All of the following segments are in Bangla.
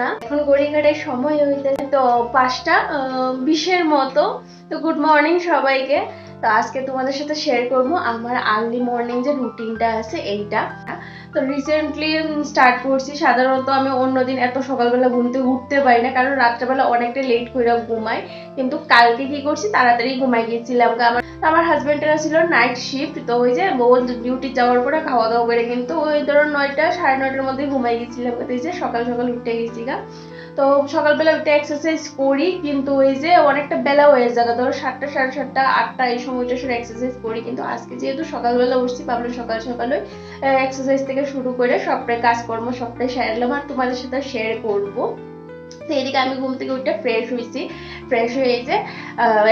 না। এখন ঘড়িঘাটের সময় হইতে তো 5টা 20-এর মতো। তো গুড মর্নিং সবাইকে। তো আজকে তোমাদের সাথে শেয়ার করবো আমার আর্লি মর্নিং যে রুটিনটা আছে এইটা। তো রিসেন্টলি স্টার্ট করছি। সাধারণত আমি অন্যদিন এত সকালবেলা ঘুম থেকে উঠতে পারি না, কারণ রাত্রেবেলা অনেকটা লেট করে ঘুমাই। কিন্তু কালকে কি করছি, তাড়াতাড়ি ঘুমাই গিয়েছিলাম। আমার হাজবেন্ডের ছিল নাইট শিফট, তো ওই যে ডিউটি যাওয়ার পরে খাওয়া দাওয়া করে কিন্তু ওই ধরো 9টা 9:30-এর মধ্যে ঘুমাই গেছিলাম। এই যে সকাল সকাল উঠে গেছি গা। তো সকালবেলা উঠে এক্সারসাইজ করি, কিন্তু ওই যে অনেকটা বেলা হয়ে যায়, ধরো 7টা 7:30 8টা এই সময়টা শুরু এক্সারসাইজ করি। কিন্তু আজকে যেহেতু সকালবেলা উঠছি, ভাবলাম সকাল সকাল এক্সারসাইজ থেকে শুরু করে সবটাই কাজকর্ম সবটাই সারলাম আর তোমাদের সাথে শেয়ার করবো। তো এদিকে আমি ঘুম থেকে উঠে ফ্রেশ হয়েছি, ফ্রেশ হয়ে যে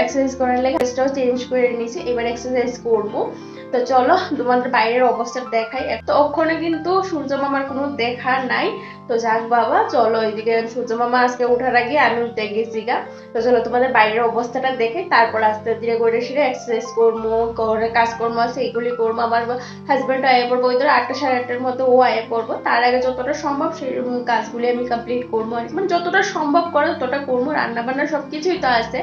এক্সারসাইজ করার লাগে ড্রেসটাও চেঞ্জ করে নিয়েছি, এবার এক্সারসাইজ করবো। তো চলো তোমাদের বাইরের অবস্থা দেখাই। তো ওখানে কিন্তু সূর্য মামার কোনো দেখা নাই। তো যাক বাবা, চলো এইদিকে সূর্য মামা আজকে ওঠার আগে আমি উঠে গেছি গা। তো চলো তোমাদের বাইরের অবস্থাটা দেখে তারপর আস্তে ধীরে করে সেরে এক্সারসাইজ করবো, ঘরে কাজকর্ম আছে এগুলি করবো। আমার হাজব্যান্ড আয়ে পড়বো ওই ধরো 8টা 8:30-এর মতো ও আয়ে পড়বো। তার আগে যতটা সম্ভব সেই কাজগুলি আমি কমপ্লিট করবো, আর মানে যতটা সম্ভব করে ততটা করবো। রান্না বান্না সবকিছুই তো আছে,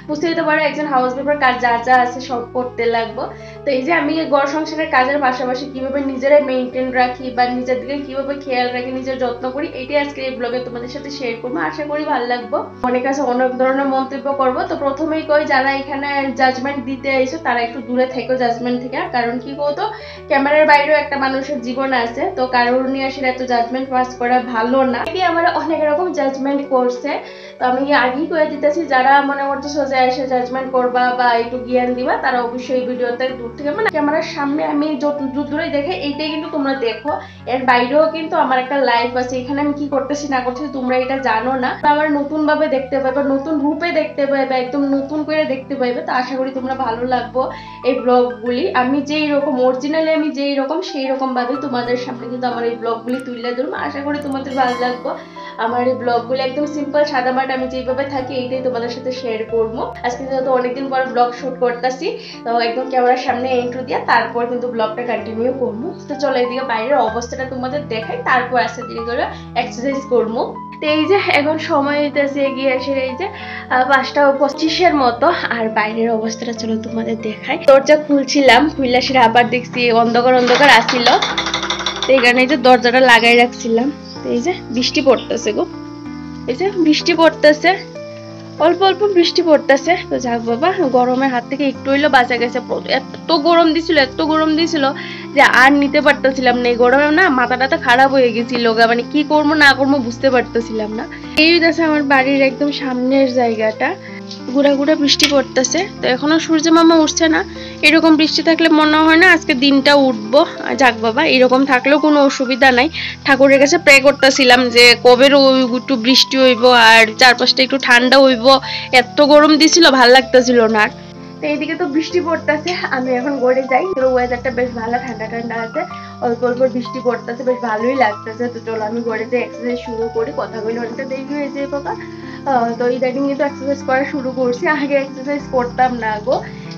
বুঝতেই তো পারো একজন হাউস ওয়াইফের কাজ যা যা আছে সব করতে লাগবো। তো এই যে আমি ঘর সংসারের কাজের পাশাপাশি কিভাবে নিজেরাই মেনটেন রাখি বা নিজের দিকে কিভাবে খেয়াল রাখি, নিজের যত্ন করি, এইটাই আজকে এই ব্লগে তোমাদের সাথে শেয়ার করবো। আশা করি ভালো লাগবো। অনেক কাছে অনেক ধরনের মন্তব্য করবো। তো প্রথমেই কই, যারা এখানে জাজমেন্ট দিতে এসো তারা একটু দূরে থেকো জাজমেন্ট থেকে। কারণ কি বলতো, ক্যামেরার বাইরেও একটা মানুষের জীবন আছে, তো কারোর নিয়ে আসলে এত জাজমেন্ট পাস করা ভালো না। আমার অনেক রকম জাজমেন্ট করছে, তো আমি আগেই করে দিতেছি, যারা মনে করতে সোজা এসে জাজমেন্ট করবা বা একটু জ্ঞান দিবা তারা অবশ্যই ভিডিওতে দূর থেকে, মানে ক্যামেরার সামনে আমি যত দূরে দেখে এইটাই কিন্তু তোমরা দেখো। এর বাইরেও কিন্তু আমার একটা লাইফ আছে, এখানে আমি কি করতেছি না করতেছি তোমরা এটা জানো না। আমার নতুন ভাবে দেখতে পাইবে, নতুন রূপে দেখতে পাইবে, একদম নতুন করে দেখতে পাইবে। তো আশা করি তোমরা ভালো লাগবো এই ব্লগগুলি। আমি যেই রকম অরিজিনালি আমি যেই রকম সেই রকম ভাবে তোমাদের সামনে কিন্তু আমার এই ব্লগগুলি তুলে ধরবো। আশা করি তোমাদের ভালো লাগবো। আমার এই ব্লগগুলো একদম সিম্পল সাদামাটা আমি যেভাবে থাকি এইটাই তোমাদের সাথে শেয়ার করবো। আজকে যেহেতু অনেকদিন পর ব্লগ শুট করতেছি, তো একদম ক্যামেরার সামনে ইন্ট্রো দিয়ে তারপর কিন্তু ব্লগটা কন্টিনিউ করবো। তো চলো এদিকে বাইরের অবস্থাটা তোমাদের দেখাই, তারপর আস্তে ধীরে করে এক্সারসাইজ করবো। তো এই যে এখন সময় হইতেছে এগিয়ে আসে এই যে 5:25-এর মতো, আর বাইরের অবস্থাটা চলো তোমাদের দেখাই। দরজা খুলছিলাম, খুললে সেটা আবার দেখছি অন্ধকার অন্ধকার আসছিল, তো এই কারণে এই যে দরজাটা লাগাই রাখছিলাম। এই যে বৃষ্টি পড়তেছে গো, এই যে বৃষ্টি পড়তেছে, অল্প অল্প বৃষ্টি পড়তেছে। তো যাক বাবা, গরমের হাত থেকে একটু হইলো বাঁচা গেছে। এত গরম দিছিল, এত গরম দিছিল যে আর নিতে পারতেছিলাম না। এই গরমে না মাথাটা খারাপ হয়ে গেছিল, মানে কি করবো না করবো বুঝতে পারতেছিলাম না। এই আছে আমার বাড়ির একদম সামনের জায়গাটা, গুড়া গুড়া বৃষ্টি পড়তেছে। তো এখনো সূর্য মামা উঠছে না। এরকম বৃষ্টি থাকলে মনে হয় না আজকে দিনটা উঠবো। যাক বাবা, এরকম থাকলেও কোনো অসুবিধা নাই। ঠাকুরের কাছে প্রে করতেছিলাম যে কবে একটু বৃষ্টি হইব আর চারপাশটা একটু ঠান্ডা হইব। এত গরম দিছিল, ভাল লাগতেছিল না। তো এইদিকে তো বৃষ্টি পড়তেছে, আমি এখন ঘরে যাই। ওয়েদারটা বেশ ভালো, ঠান্ডা ঠান্ডা আছে, অল্প অল্প বৃষ্টি পড়তেছে, বেশ ভালোই লাগতেছে। তো চলো আমি ঘরে যাই, এক্সারসাইজ শুরু করি। কথা বলি অনেকটা দেরি হয়ে যায় বাবা। তো ইদানিং কিন্তু এক্সারসাইজ করা শুরু করছি, আগে এক্সারসাইজ করতাম না গো।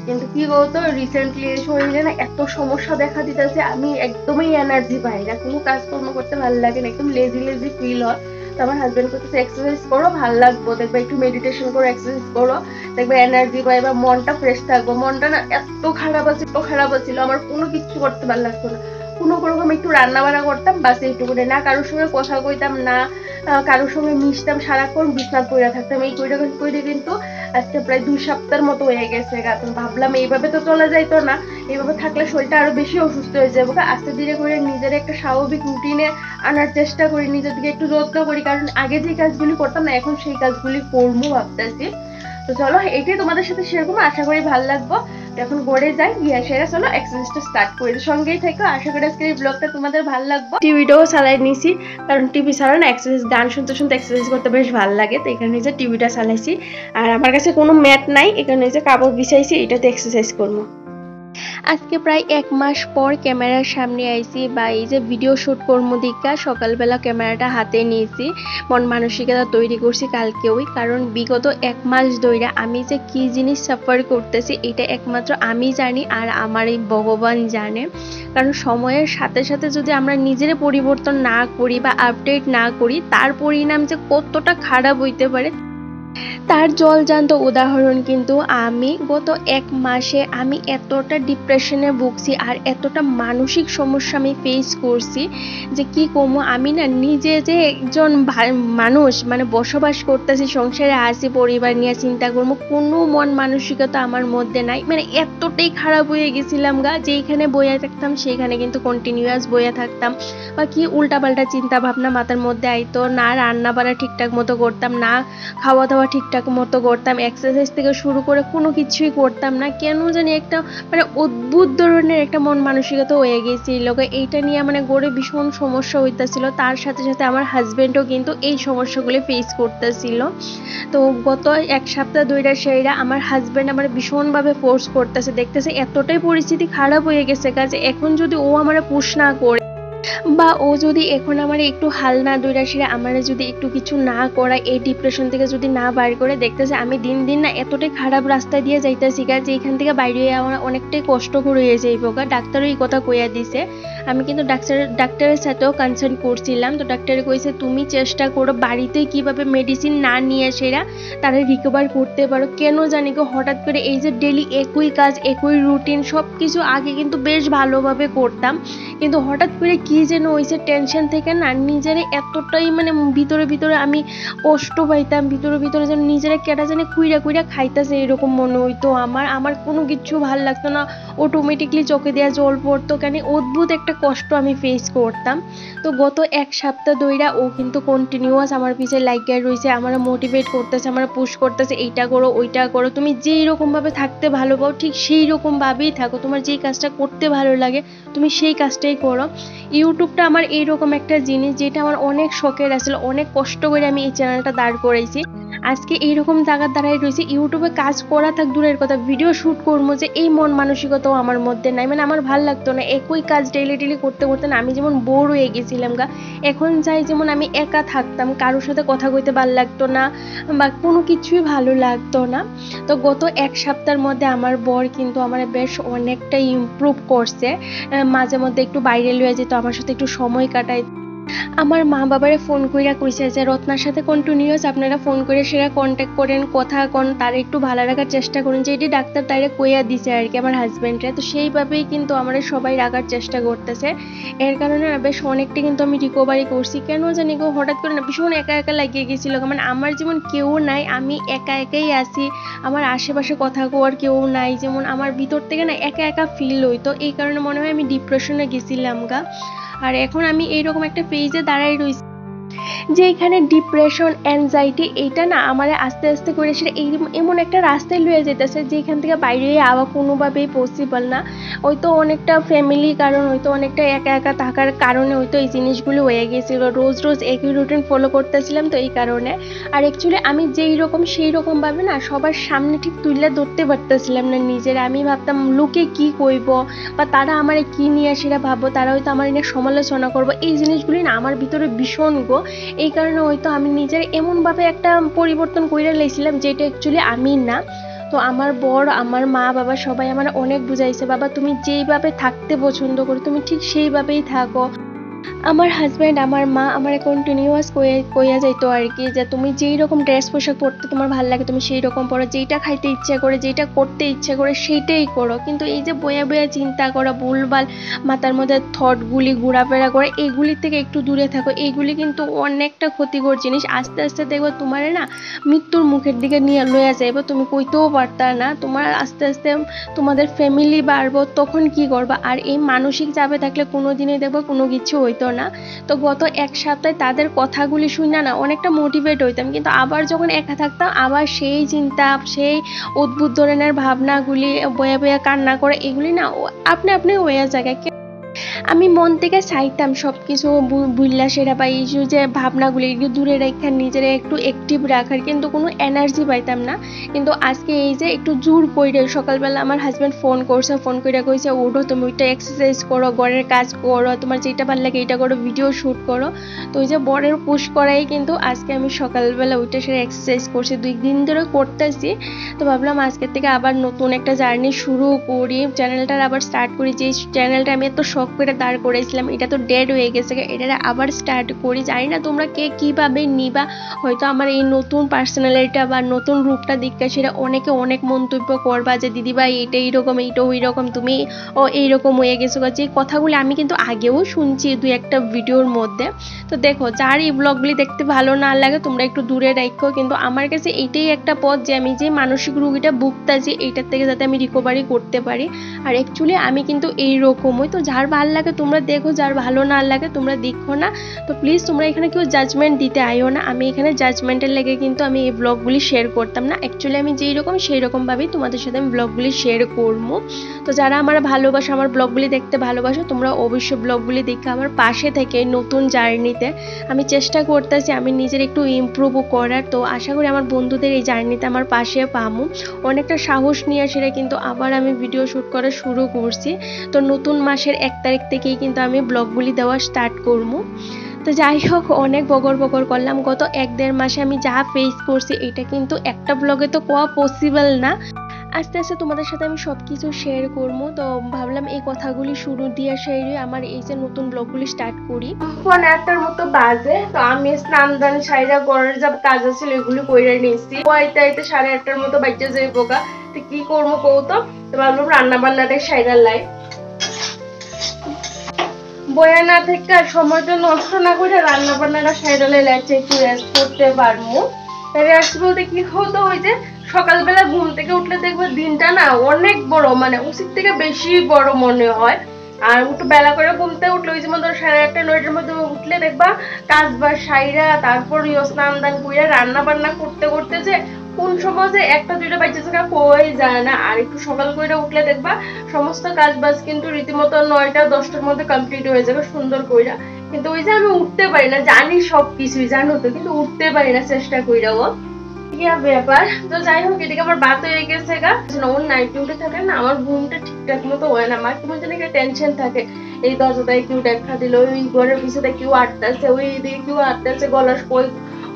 কিন্তু কি বলতো, রিসেন্টলি শরীরে না এত সমস্যা দেখা দিতেছে, আমি একদমই এনার্জি পাই না, কোনো কাজকর্ম করতে ভালো লাগে না, একদম লেজি লেজি ফিল হয়। তো আমার হাজবেন্ড করতেছে এক্সারসাইজ করো, ভালো লাগবো, দেখবে একটু মেডিটেশন করো, এক্সারসাইজ করো, দেখবে এনার্জি পাই বা মনটা ফ্রেশ থাকবো। মনটা না এত খারাপ আছে, এত খারাপ ছিল, আমার কোনো কিছু করতে ভালো লাগতো না। কোনো রকম একটু রান্না বান্না করতাম বাস এইটুকু, না কারোর সঙ্গে কথা কইতাম না, কারোর সঙ্গে মিশতাম, সারাক্ষণ বিছানা পড়ে থাকতাম। এই কইরে কিন্তু আজকে প্রায় 2 সপ্তাহের মতো হয়ে গেছে। ভাবলাম এইভাবে তো চলা যাইতো না, এইভাবে থাকলে শরীরটা আরো বেশি অসুস্থ হয়ে যাবে। আস্তে ধীরে করে নিজের একটা স্বাভাবিক রুটিনে আনার চেষ্টা করি, নিজের দিকে একটু যত্ন করি, কারণ আগে যে কাজগুলি করতাম না এখন সেই কাজগুলি করবো ভাবতেছি। তো চলো এইটাই তোমাদের সাথে শেয়ার করবো, আশা করি ভালো লাগবো। এখন ঘরে যাই, গিয়ে সেরা চলো এক্সারসাইজটা স্টার্ট করি। সঙ্গেই থাকো, আশা করি আজকের এই ব্লগটা তোমাদের ভালো লাগবে। টিভিটাও চালাই নিছি, কারণ টিভি ছাড়া না এক্সারসাইজ গান শুনতে শুনতে এক্সারসাইজ করতে বেশ ভালো লাগে। তো এখানে যে টিভিটা চালাইছি, আর আমার কাছে কোনো ম্যাট নাই, এখানে যে কাপড় বিছাইছি এটাতে এক্সারসাইজ করবো। আজকে প্রায় 1 মাস পর ক্যামেরার সামনে আইছি, বা এই যে ভিডিও শুট করবো দিকা সকালবেলা ক্যামেরাটা হাতে নিয়েছি, মন মানসিকতা তৈরি করছি কালকেই। কারণ বিগত 1 মাস ধরে আমি যে কি জিনিস সাফার করতেছি এটা একমাত্র আমি জানি আর আমার এই ভগবান জানে। কারণ সময়ের সাথে সাথে যদি আমরা নিজের পরিবর্তন না করি বা আপডেট না করি, তার পরিণাম যে কতটা খারাপ হইতে পারে তার জলজান্ত উদাহরণ কিন্তু আমি গত 1 মাসে আমি এতটা ডিপ্রেশনে ভুগছি আর এতটা মানসিক সমস্যা আমি ফেস করছি যে কি কমো। আমি না নিজে যে একজন মানুষ মানে বসবাস করতেছি, সংসারে আছি, পরিবার নিয়ে চিন্তা করবো, কোনো মন মানসিকতা আমার মধ্যে নাই। মানে এতটাই খারাপ হয়ে গেছিলাম গা, যেইখানে বইয়া থাকতাম সেইখানে কিন্তু কন্টিনিউয়াস বইয়া থাকতাম, বা কি উল্টাপাল্টা চিন্তা ভাবনা মাথার মধ্যে আইতো না। রান্না বাড়া ঠিকঠাক মতো করতাম না, খাওয়া দাওয়া ঠিকঠাক মতো করতাম, এক্সারসাইজ থেকে শুরু করে কোনো কিছুই করতাম না। কেন জানি একটা মানে অদ্ভুত ধরনের একটা মন মানসিকতা হয়ে গেছিল। এইটা নিয়ে মানে গড়ে ভীষণ সমস্যা হইতেছিল। তার সাথে সাথে আমার হাজবেন্ডও কিন্তু এই সমস্যাগুলি ফেস করতেছিল। তো গত 1 সপ্তাহ ধরে সেইরা আমার হাজবেন্ড আমার ভীষণভাবে ফোর্স করতেছে, দেখতেছে এতটাই পরিস্থিতি খারাপ হয়ে গেছে কাজে এখন যদি ও আমার পুশ না করে বা ও যদি এখন আমার একটু হাল না ধইরা সেরা আমার যদি একটু কিছু না করা, এই ডিপ্রেশন থেকে যদি না বাইর করে, দেখতেছে আমি দিন দিন না এতটাই খারাপ রাস্তা দিয়ে যাইতেছি গা যে এখান থেকে বাইরে আমার অনেকটাই কষ্টকর হয়ে যাইব গা। ডাক্তারও এই কথা কইয়া দিছে। আমি কিন্তু ডাক্তারের সাথেও কনসাল্ট করছিলাম। তো ডাক্তারে কইছে তুমি চেষ্টা করো বাড়িতে কিভাবে মেডিসিন না নিয়ে সেরা তারা রিকভার করতে পারো। কেন জানি গো হঠাৎ করে এই যে ডেলি একই কাজ একই রুটিন সব কিছু আগে কিন্তু বেশ ভালোভাবে করতাম, কিন্তু হঠাৎ করে কি যেন হয়েছে টেনশন থেকে না নিজেরে এতটাই মানে ভিতরে ভিতরে আমি কষ্ট পাইতাম, ভিতরে ভিতরে যেন নিজেরা কেটা জানি কুইরা কুইরা খাইতেছে এরকম মনে হইতো। আমার কোনো কিছু ভাল লাগতো না, অটোমেটিকলি চোখে দেওয়া জল পড়তো, কেন অদ্ভুত একটা কষ্ট আমি ফেস করতাম। তো গত 1 সপ্তাহ ধইরা ও কিন্তু কন্টিনিউয়াস আমার পিছে লাইগায় রয়েছে, আমার মোটিভেট করতেছে, আমার পুশ করতেছে, এইটা করো ওইটা করো, তুমি যেই রকম ভাবে থাকতে ভালো পাও ঠিক সেই রকম ভাবেই থাকো, তোমার যেই কাজটা করতে ভালো লাগে তুমি সেই কাজটাই করো। ইউটিউবটা আমার এইরকম একটা জিনিস যেটা আমার অনেক শখের আসলে, অনেক কষ্ট করে আমি এই চ্যানেলটা দাঁড় করাইছি। আজকে এইরকম জায়গার দাঁড়াই রয়েছে, ইউটিউবে কাজ করা থাক দূরের কথা, ভিডিও শুট করবো যে এই মন মানসিকতাও আমার মধ্যে নাই। মানে আমার ভাল লাগতো না একই কাজ ডেইলি করতে করতে না আমি যেমন বোর হয়ে গেছিলাম গা। এখন চাই যেমন আমি একা থাকতাম, কারোর সাথে কথা কইতে ভাল লাগতো না বা কোনো কিছুই ভালো লাগতো না। তো গত 1 সপ্তাহের মধ্যে আমার বর কিন্তু আমার বেশ অনেকটা ইমপ্রুভ করছে। মাঝে মধ্যে একটু বাইরে লইয়া যেত, আমার সাথে একটু সময় কাটাই। আমার মা বাবারে ফোন কইরা কইছে যে রত্নার সাথে কন্টিনিউয়াস আপনারা ফোন করে সেরা কন্ট্যাক্ট করেন, কথা কন, তার একটু ভালো রাখার চেষ্টা করুন, যে এটি ডাক্তার তাইরে কইয়া দিছে আর কি আমার হাজবেন্ডরে। তো সেইভাবেই কিন্তু আমরা সবাই রাখার চেষ্টা করতেছে। এর কারণে না বেশ অনেকটা কিন্তু আমি রিকভারি করছি। কেন জানি গো হঠাৎ করে না ভীষণ একা একা লাগিয়ে গেছিল, মানে আমার যেমন কেউ নাই, আমি একা একাই আছি, আমার আশেপাশে কথা কোয়ার কেউ নাই, যেমন আমার ভিতর থেকে না একা একা ফিল হইতো। এই কারণে মনে হয় আমি ডিপ্রেশনে গেছিলাম গা। আর এখন আমি এইরকম একটা পেজে দাঁড়াই রয়েছি যে এখানে ডিপ্রেশন অ্যাংজাইটি এইটা না আমার আস্তে আস্তে করে সেটা এমন একটা রাস্তায় লয়ে যেতেছে যেখান থেকে বাইরে আওয়া কোনোভাবেই পসিবল না। হয়তো অনেকটা ফ্যামিলি কারণ, হয়তো অনেকটা একা একা থাকার কারণে হয়তো এই জিনিসগুলো হয়ে গেছিল, রোজ রোজ একই রুটিন ফলো করতেছিলাম তো এই কারণে। আর অ্যাকচুয়ালি আমি যেই রকম সেই রকম ভাবে না সবার সামনে ঠিক তুলে ধরতে পারতেছিলাম না নিজের। আমি ভাবতাম লোকে কি কইব বা তারা আমার কি নিয়ে সেটা ভাববো, তারা হয়তো আমার নিয়ে সমালোচনা করবো, এই জিনিসগুলি না আমার ভিতরে ভীষণ গো। এই কারণে হয়তো আমি নিজের এমনভাবে একটা পরিবর্তন করে লাইছিলাম যেটা অ্যাকচুয়ালি আমি না। তো আমার বর, আমার মা বাবা সবাই আমার অনেক বুঝাইছে, বাবা তুমি যেইভাবে থাকতে পছন্দ করো তুমি ঠিক সেইভাবেই থাকো। আমার হাজব্যান্ড, আমার মা আমার কন্টিনিউয়াস কইয়া যাইতো আর কি যে তুমি যেই রকম ড্রেস পোশাক পরতে তোমার ভালো লাগে তুমি সেই রকম পরো, যেইটা খাইতে ইচ্ছা করে যেইটা করতে ইচ্ছা করে সেইটাই করো। কিন্তু এই যে বয়া বয়া চিন্তা করা, ভুলভাল মাথার মধ্যে থটগুলি ঘোরাফেরা করে, এইগুলি থেকে একটু দূরে থাকো। এইগুলি কিন্তু অনেকটা ক্ষতিকর জিনিস। আস্তে আস্তে দেখবো তোমার না মৃত্যুর মুখের দিকে নিয়ে লইয়া যাইবো, তুমি কইতেও পারতা না। তোমার আস্তে আস্তে তোমাদের ফ্যামিলি বাড়বো, তখন কি করবা? আর এই মানসিক চাপে থাকলে কোনোদিনই দেখবো কোনো কিছু হইতো না। তো গত 1 সপ্তাহে তাদের কথাগুলি শুনে না অনেকটা মোটিভেট হইতাম, কিন্তু আবার যখন একা থাকতাম আবার সেই চিন্তা, সেই অদ্ভুত ধরনের ভাবনাগুলি বয়া বয়া কান্না করে, এগুলি না আপনি আপনি হয়ে যায়। আমি মন থেকে চাইতাম সবকিছু বুঝলা সেরা বা এই যে ভাবনাগুলি একটু দূরে রেখে নিজের একটু অ্যাক্টিভ রাখার, কিন্তু কোনো এনার্জি পাইতাম না। কিন্তু আজকে এই যে একটু জোর করে সকালবেলা আমার হাজব্যান্ড ফোন করছে, ফোন করে কইছে ওঠো তুমি ওইটা এক্সারসাইজ করো, ঘরের কাজ করো, তোমার যেটা ভালো লাগে এইটা করো, ভিডিও শ্যুট করো। তো ওই যে বরের পুশ করাই কিন্তু আজকে আমি সকালবেলা ওইটা সেরে এক্সারসাইজ করছি, 2 দিন ধরে করতেছি। তো ভাবলাম আজকের থেকে আবার নতুন একটা জার্নি শুরু করি, চ্যানেলটার আবার স্টার্ট করি, যে চ্যানেলটা আমি এত শখ ব্লক করে দাঁড় করেছিলাম, এটা তো ডেড হয়ে গেছে, এটা আবার স্টার্ট করি। জানি না তোমরা কে কীভাবে নিবা, হয়তো আমার এই নতুন পার্সোনালিটিটা বা নতুন রূপটা দিকটা সেটা অনেকে অনেক মন্তব্য করবা যে দিদিভাই এটা এইরকম এইটা ওই রকম, তুমি ও এইরকম হয়ে গেছো। যে কথাগুলি আমি কিন্তু আগেও শুনছি দু একটা ভিডিওর মধ্যে। তো দেখো, যার এই ব্লগগুলি দেখতে ভালো না লাগে তোমরা একটু দূরে রাখো, কিন্তু আমার কাছে এইটাই একটা পথ যে আমি যে মানসিক রোগীটা ভুগতাছি এইটার থেকে যাতে আমি রিকভারি করতে পারি। আর অ্যাকচুয়ালি আমি কিন্তু এইরকমই। তো যার ভালো লাগে তোমরা দেখো, যার ভালো না লাগে তোমরা দেখো না। তো প্লিজ তোমরা এখানে কেউ জাজমেন্ট দিতে আইও না। আমি এখানে জাজমেন্টের লেগে কিন্তু আমি এই ব্লগগুলি শেয়ার করতাম না। অ্যাকচুয়ালি আমি যেই রকম সেই রকমভাবেই তোমাদের সাথে আমি ব্লগগুলি শেয়ার করবো। তো যারা আমার ভালোবাসো, আমার ব্লগগুলি দেখতে ভালোবাসো, তোমরা অবশ্যই ব্লগগুলি দেখে আমার পাশে থেকে নতুন জার্নিতে আমি চেষ্টা করতেছি আমি নিজের একটু ইমপ্রুভ করার। তো আশা করি আমার বন্ধুদের এই জার্নিতে আমার পাশে পামু। অনেকটা সাহস নিয়ে সেটা কিন্তু আবার আমি ভিডিও শ্যুট করা শুরু করছি। তো নতুন মাসের 1 তারিখ থেকেই কিন্তু আমি ব্লগগুলি দেওয়া স্টার্ট করবো। তো যাই হোক, অনেক বগর করলাম। গত 1-1.5 মাসে আমি যা ফেস করছি এটা কিন্তু একটা ব্লগে তো কোয়া পসিবল না। আস্তে আস্তে তোমাদের সাথে আমি সব কিছু শেয়ার করবো। তো ভাবলাম এই কথাগুলি শুরু দিয়ে সেরে আমার এই যে নতুন ব্লগগুলি স্টার্ট করি। ফোন 1টার মতো বাজে, তো আমি স্নান দান সাইরা ঘরের যা কাজ আছে এগুলি কইরা নিয়েছি। ওইটা 8:30 মতো বাচ্চা যাই পোকা। তো কি করবো কৌতো, তো ভাবলাম রান্না বান্নাটাই সাইরা লাই, বয়া না থেকে সময়টা নষ্ট না করে রান্না বান্নাটা সাইরা লাইলে একটু রেস্ট করতে পারবো। রেস্ট বলতে কি হতো, ওই যে সকালবেলা ঘুম থেকে উঠলে দেখবে দিনটা না অনেক বড়, মানে উচিত থেকে বেশি বড় মনে হয়। আর একটু বেলা করে ঘুম থেকে উঠলে ওই যেমন ধরো 8:30-9টার মধ্যে উঠলে দেখবা কাজ বাজ সাইরা তারপর স্নান দান করে রান্না বান্না করতে করতে যে কোন সময় যে 1টা-2টা বাজে থাকা কই যায় না। আর একটু সকাল করে উঠলে দেখবা সমস্ত কাজ বাজ কিন্তু রীতিমতো 9টা-10টার মধ্যে কমপ্লিট হয়ে যাবে সুন্দর কইরা। কিন্তু ওই যে আমি উঠতে পারি না, জানি সবকিছুই জানো তো, কিন্তু উঠতে পারি না চেষ্টা কইরাও ব্যাপার। তো যাই হোক, এদিকে আমার বাত হয়ে গেছে গা। ওর নাইট ডিউটি থাকে না, আমার ঘুমটা ঠিকঠাক মতো হয় না। আমার কেমন যেন একটা টেনশন থাকে, এই দরজাটায় কেউ দেখা দিল, ওই ঘরের পিছনে কেউ আটটাছে, ওই দিকে কেউ আটটাছে, গলার কই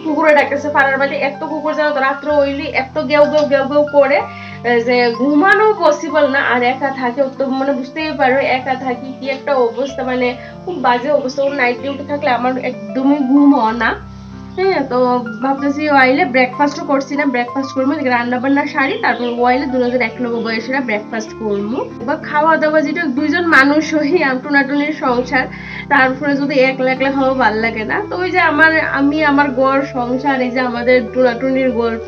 কুকুরে ডাকতেছে পাড়ার বাড়ি। এত কুকুর জানো তো, রাত্রে ওইলি এত গেউ করে যে ঘুমানো পসিবল না। আর একা থাকে তো, মানে বুঝতেই পারো একা থাকি কি একটা অবস্থা, মানে খুব বাজে অবস্থা। ওর নাইট ডিউটি থাকলে আমার একদমই ঘুম হয় না। হ্যাঁ, তো ভাবতেছি ওয়াইলে ব্রেকফাস্টও করছিলাম, ব্রেকফাস্ট করবো, রান্না বান্না সারি, তারপর ওয়াইলে দুজন এক লগে বয়সেরা ব্রেকফাস্ট করবো বা খাওয়া দাওয়া, যেটা দুইজন মানুষ হই টুনাটুনির সংসার, তারপরে যদি একলা খাওয়া ভাল লাগে না। তো ওই যে আমি আমার গড় সংসার, এই যে আমাদের টুনাটুনির গল্প,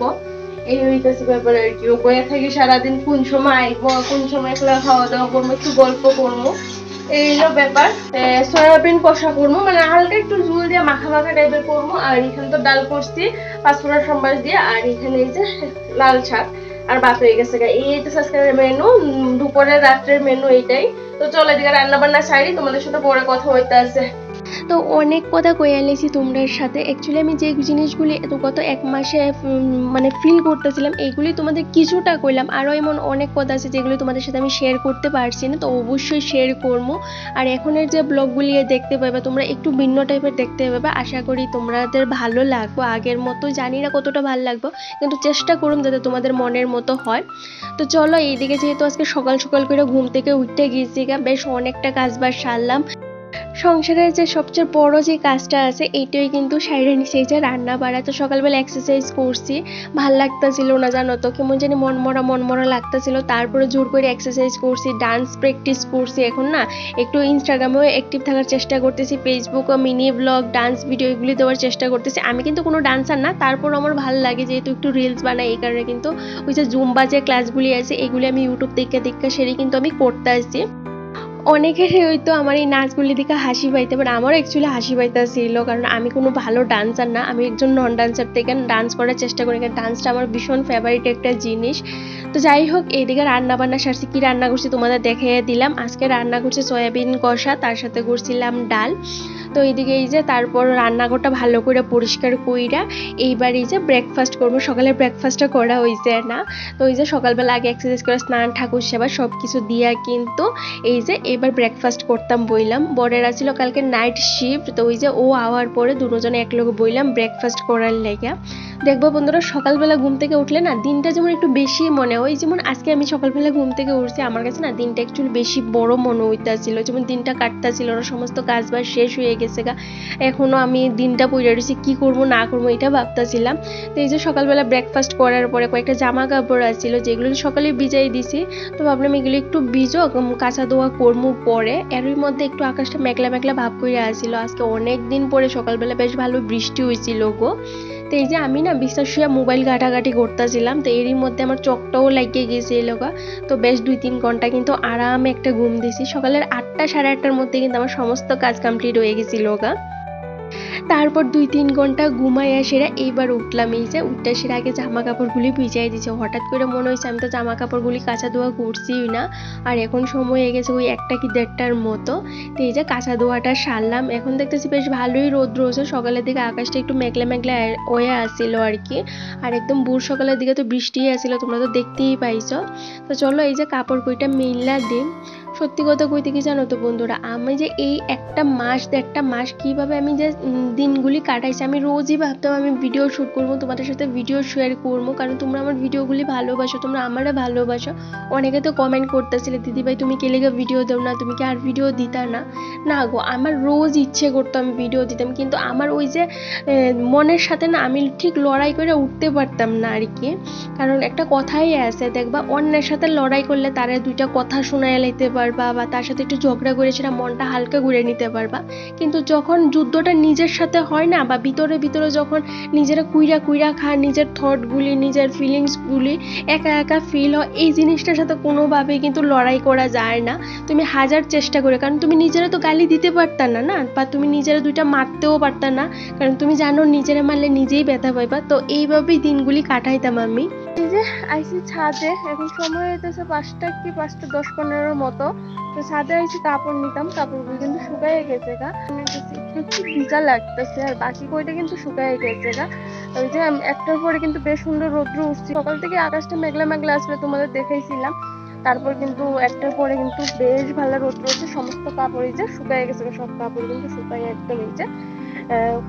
এই হইতেছে ব্যাপার আর কি। ও বয়ে থাকি সারাদিন, কোন সময় আইবো, কোন সময় একলা খাওয়া দাওয়া করবো, একটু গল্প করবো, এইলো ব্যাপার। সয়াবিন কষা করবো, মানে হালকা একটু ঝুল দিয়ে মাখা টাইপের করবো। আর এখানে তো ডাল করছি পাঁচফোড়ন সম্বাস দিয়ে, আর এখানে এই যে লাল শাক, আর ভাত হয়ে গেছে। এইটা আজকের মেনু, দুপুরের রাত্রের মেনু এইটাই। তো চলো এদিকে রান্না বান্না সারি, তোমাদের সাথে পরে কথা হইতে আছে। তো অনেক কথা কয়ে আনিছি তোমাদের সাথে। অ্যাকচুয়ালি আমি যে জিনিসগুলি গত 1 মাসে মানে ফিল করতেছিলাম এইগুলি তোমাদের কিছুটা কইলাম। আরও এমন অনেক কথা আছে যেগুলি তোমাদের সাথে আমি শেয়ার করতে পারছি না, তো অবশ্যই শেয়ার করবো। আর এখনের যে ব্লগগুলি দেখতে পাবে তোমরা একটু ভিন্ন টাইপের দেখতে পাবে। আশা করি তোমাদের ভালো লাগবে, আগের মতো জানি না কতটা ভালো লাগবে, কিন্তু চেষ্টা করুন যাতে তোমাদের মনের মতো হয়। তো চলো, এইদিকে যেহেতু আজকে সকাল করে ঘুম থেকে উঠতে গিয়েছি, বেশ অনেকটা কাজ বাজ সারলাম। সংসারের যে সবচেয়ে বড় যে কাজটা আছে এইটাই কিন্তু সাইডে নিচে, যে রান্না বাড়া। তো সকালবেলা এক্সারসাইজ করছি, ভাল লাগতেছিল না জানো তো, কেমন জানি মনমরা লাগতেছিল। তারপরে জোর করে এক্সারসাইজ করছি, ডান্স প্র্যাকটিস করছি। এখন না একটু ইনস্টাগ্রামেও অ্যাক্টিভ থাকার চেষ্টা করতেছি, ফেসবুকও মিনি ব্লগ ডান্স ভিডিও এগুলি দেওয়ার চেষ্টা করতেছি। আমি কিন্তু কোনো ডান্সার না, তারপর আমার ভালো লাগে যেহেতু একটু রিলস বানাই, এই কারণে কিন্তু ওই যে জুম্বা যে ক্লাসগুলি আছে এগুলি আমি ইউটিউব দেখে সেটাই কিন্তু আমি করতে আসছি। অনেকের হয়তো আমার এই নাচগুলি দেখে হাসি পাইতে, বাট আমারও অ্যাকচুয়ালি হাসি পাইতেছিল, কারণ আমি কোনো ভালো ডান্সার না, আমি একজন নন ডান্সার থেকে ডান্স করার চেষ্টা করি, কারণ ডান্সটা আমার ভীষণ ফেভারিট একটা জিনিস। তো যাই হোক, এইদিকে রান্না বান্না সারছি, কি রান্না করছি তোমাদের দেখিয়ে দিলাম। আজকে রান্না করছি সয়াবিন কষা, তার সাথে করছিলাম ডাল। তো এইদিকে এই যে তারপর রান্নাঘরটা ভালো করে পরিষ্কার কইরা এইবার এই যে ব্রেকফাস্ট করবো। সকালে ব্রেকফাস্টটা করা হয়েছে না, তো এই যে সকালবেলা আগে এক্সারসাইজ করে স্নান ঠাকুর সেবা সব কিছু দিয়া কিন্তু এই যে এবার ব্রেকফাস্ট করতাম বইলাম। বরের আছিল কালকে নাইট শিফট, তো ওই যে ও আওয়ার পরে দুজনে একলগে বইলাম ব্রেকফাস্ট করার লেগে। দেখবো বন্ধুরা সকালবেলা ঘুম থেকে উঠলে না দিনটা যেমন একটু বেশি মনে হয়, যেমন আজকে আমি সকালবেলা ঘুম থেকে উঠছি আমার কাছে না দিনটা অ্যাকচুয়ালি বেশি বড় মনে হইতাছিল, যেমন দিনটা কাটতাছিল না, সমস্ত কাজ বাজ শেষ হয়ে গেছে গা, এখনো আমি দিনটা পড়ে রয়েছি কি করব না করবো এটা ভাবতাছিলাম। তো এই যে সকালবেলা ব্রেকফাস্ট করার পরে কয়েকটা জামা কাপড় আছিল যেগুলো সকালে ভিজাই দিছি, তো ভাবলাম এগুলো একটু ভিজো কাঁচা ধোয়া করবো পরে। এরই মধ্যে একটু আকাশটা মেঘলা মেঘলা ভাব করে আসছিল, আজকে অনেক দিন পরে সকালবেলা বেশ ভালো বৃষ্টি হয়েছিল গো। তো এই যে আমি না বিছানা শুয়ে মোবাইল ঘাটাঘাটি করতেছিলাম, তো এরই মধ্যে আমার চোখটাও লাগিয়ে গেছিল গা। তো বেশ 2-3 ঘন্টা কিন্তু আরামে একটা ঘুম দিছি, সকালের 8টা সাড়ে 8টার মধ্যে কিন্তু আমার সমস্ত কাজ কমপ্লিট হয়ে গেছিল গা। তারপর 2-3 ঘন্টা ঘুমাইয়া সেরা এইবার উঠলাম। এই যে উঠতে সেরা আগে জামা কাপড়গুলি ভিজাই দিছে, হঠাৎ করে মনে হয়েছে আমি তো জামা কাপড়গুলি কাঁচা ধোয়া করছিই না, আর এখন সময় হয়ে গেছে ওই 1টা কি 1:30টার মতো। তো এই যে কাঁচা ধোয়াটা সারলাম, এখন দেখতেছি বেশ ভালোই রোদ রয়েছে, সকালের দিকে আকাশটা একটু মেঘলা মেঘলা হয়ে আসছিল আর কি, আর একদম ভোর সকালের দিকে তো বৃষ্টি আসছিল, তোমরা তো দেখতেই পাইছো। তো চলো এই যে কাপড় কইটা মেইলা দিই। সত্যি কথা কইতে কি জানো তো বন্ধুরা, আমি যে এই 1 মাস কিভাবে আমি যে দিনগুলি কাটাইছি, আমি রোজই ভাবতাম আমি ভিডিও শ্যুট করবো, তোমাদের সাথে ভিডিও শেয়ার করবো, কারণ তোমরা আমার ভিডিওগুলি ভালোবাসো, তোমরা আমারে ভালোবাসো। অনেকে তো কমেন্ট করতেছিলে দিদি ভাই তুমি কে লেগে ভিডিও দাও না, তুমি কি আর ভিডিও দিতা না। না গো, আমার রোজ ইচ্ছে করতো আমি ভিডিও দিতাম, কিন্তু আমার ওই যে মনের সাথে না আমি ঠিক লড়াই করে উঠতে পারতাম না আর কি। কারণ একটা কথাই আছে দেখবা, অন্যের সাথে লড়াই করলে তারা 2টা কথা শোনায় লাইতে পারবা, বা তার সাথে একটু ঝগড়া করে সেটা মনটা হালকা করে নিতে পারবা, কিন্তু যখন যুদ্ধটা নিজের সাথে হয় না, বা ভিতরে ভিতরে যখন নিজেরা কুইরা কুইরা খায়, নিজের থটগুলি নিজের ফিলিংসগুলি একা একা ফিল হয়, এই জিনিসটার সাথে কোনোভাবেই কিন্তু লড়াই করা যায় না। তুমি হাজার চেষ্টা করে, কারণ তুমি নিজেরা তো গালি দিতে পারতা না, না, বা তুমি নিজেরা 2টা মারতেও পারতা না, কারণ তুমি জানো নিজেরা মারলে নিজেই ব্যথা পাইবা। তো এইভাবেই দিনগুলি কাটাইতাম আমি। এই যে আইসি ছাদে, এখন সময় হইতেছে 5টা কি 5:10-15 মতো, তো ছাদে আইসি কাপড় নিতাম, কাপড়গুলো কিন্তু শুকাই গেছে গা, একটু ভিজা লাগতেছে, আর বাকি কইটা কিন্তু শুকাই গেছে গা। ওই যে 1টার পরে কিন্তু বেশ সুন্দর রৌদ্র উঠছে, সকাল থেকে আকাশটা মেঘলা মেঘলা আসলে তোমাদের দেখাইছিলাম, তারপর কিন্তু 1টার পরে কিন্তু বেশ ভালো রৌদ্র উঠছে, সমস্ত কাপড় এই যে শুকাই গেছে, সব কাপড় কিন্তু শুকাই একদম এই যে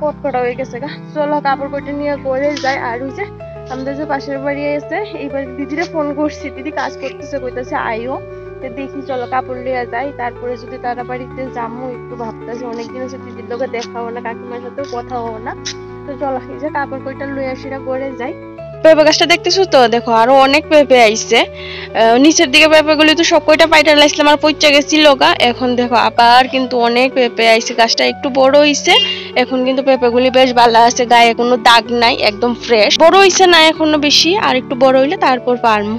কটকটা হয়ে গেছে গা। চলো কাপড় কইটা নিয়ে করে যাই। আর ওই যে আমাদের যে পাশের বাড়ি আছে, এইবার দিদিরে ফোন করছি, দিদি কাজ করতেছে, কইতাছে আইও, তো দেখি চলো কাপড় লিয়ে যাই, তারপরে যদি তারা বাড়িতে যাবো, একটু ভাবতেছি অনেকদিন হচ্ছে দিদির লোকে দেখাও না, কাকিমার সাথেও কথা হও না, তো চলো এই যে কাপড় কইটা লইয়া সেটা করে যাই। পেঁপে গাছটা দেখতেছো তো, দেখো আরো অনেক পেঁপে আইছে, নিচের দিকে পেঁপেগুলি তো সব কয়টা পাইটা লাইছিলাম আর পচে গেছিল গা, এখন দেখো আবার কিন্তু অনেক পেঁপে আইছে, গাছটা একটু বড় হইছে, এখন কিন্তু পেঁপেগুলি বেশ ভালো আছে, গায়ে কোনো দাগ নাই, একদম ফ্রেশ। বড় হইছে না এখনো বেশি, আর একটু বড় হইলে তারপর পারমু।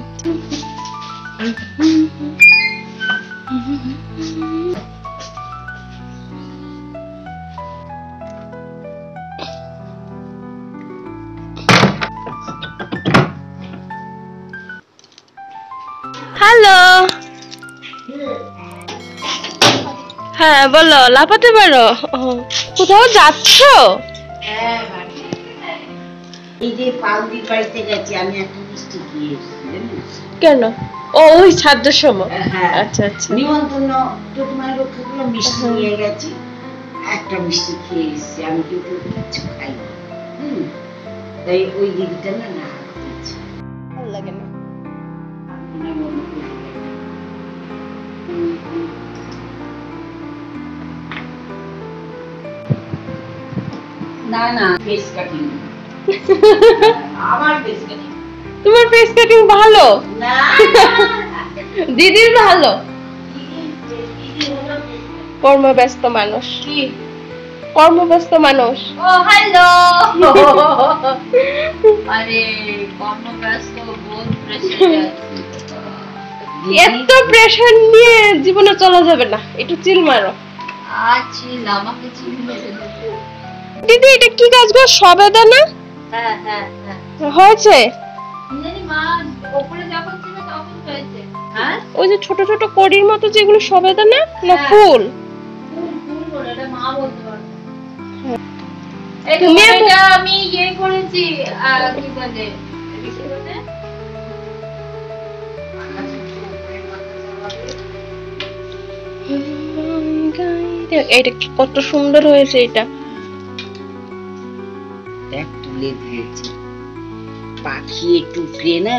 হ্যালো, হ্যাঁ বলো, লাফাতে পারো? কোথাও যাচ্ছ? এই যে পাউদির বাড়িতে গেছি আমি, একটা মিষ্টি খেয়েছি কেন? ও ওই ছাদের সময়? আচ্ছা আচ্ছা, নিমন্ত্রণ তো তোমার রক্ষাগুলো মিষ্টি নিয়ে গেছি, একটা মিষ্টি খেয়ে এসেছি, আমি কিন্তু কিছু খাই না, তাই ওই দিদিটা না না ভালো লাগে না। না না ফেস কাটিং আমার ফেস কাটিং, তোমার ফেস কাটিং ভালো না দিদির ভালো, কর্মব্যস্ত মানুষ, কি কর্মব্যস্ত মানুষ। ও হ্যালো আরে কর্মব্যস্ত বহুত প্রেসারে আছি, এত প্রেশার নিয়ে জীবনে চলা যাবে না, একটু চিল মারো। আছি আমাকে চিনি মেরে দেবো। দিদি এটা কি গাছ গো, সবেদা না? হ্যাঁ হ্যাঁ হ্যাঁ হয়েছে, জানি মা উপরে যখন ছিল তখন হয়েছে। হ্যাঁ ওই যে ছোট ছোট কড়ির মতো যেগুলো সবেদা না, না হ্যাঁ। ফুল? ফুল ফুল বলে এটা মা বলতে পারবে। তুমি তুমি এটা আমি ইয়ে করেছি, কি বলে কি বলে এটা কত সুন্দর হয়েছে এটা। দেখ তুলে দিয়েছি পাখি টুকরে না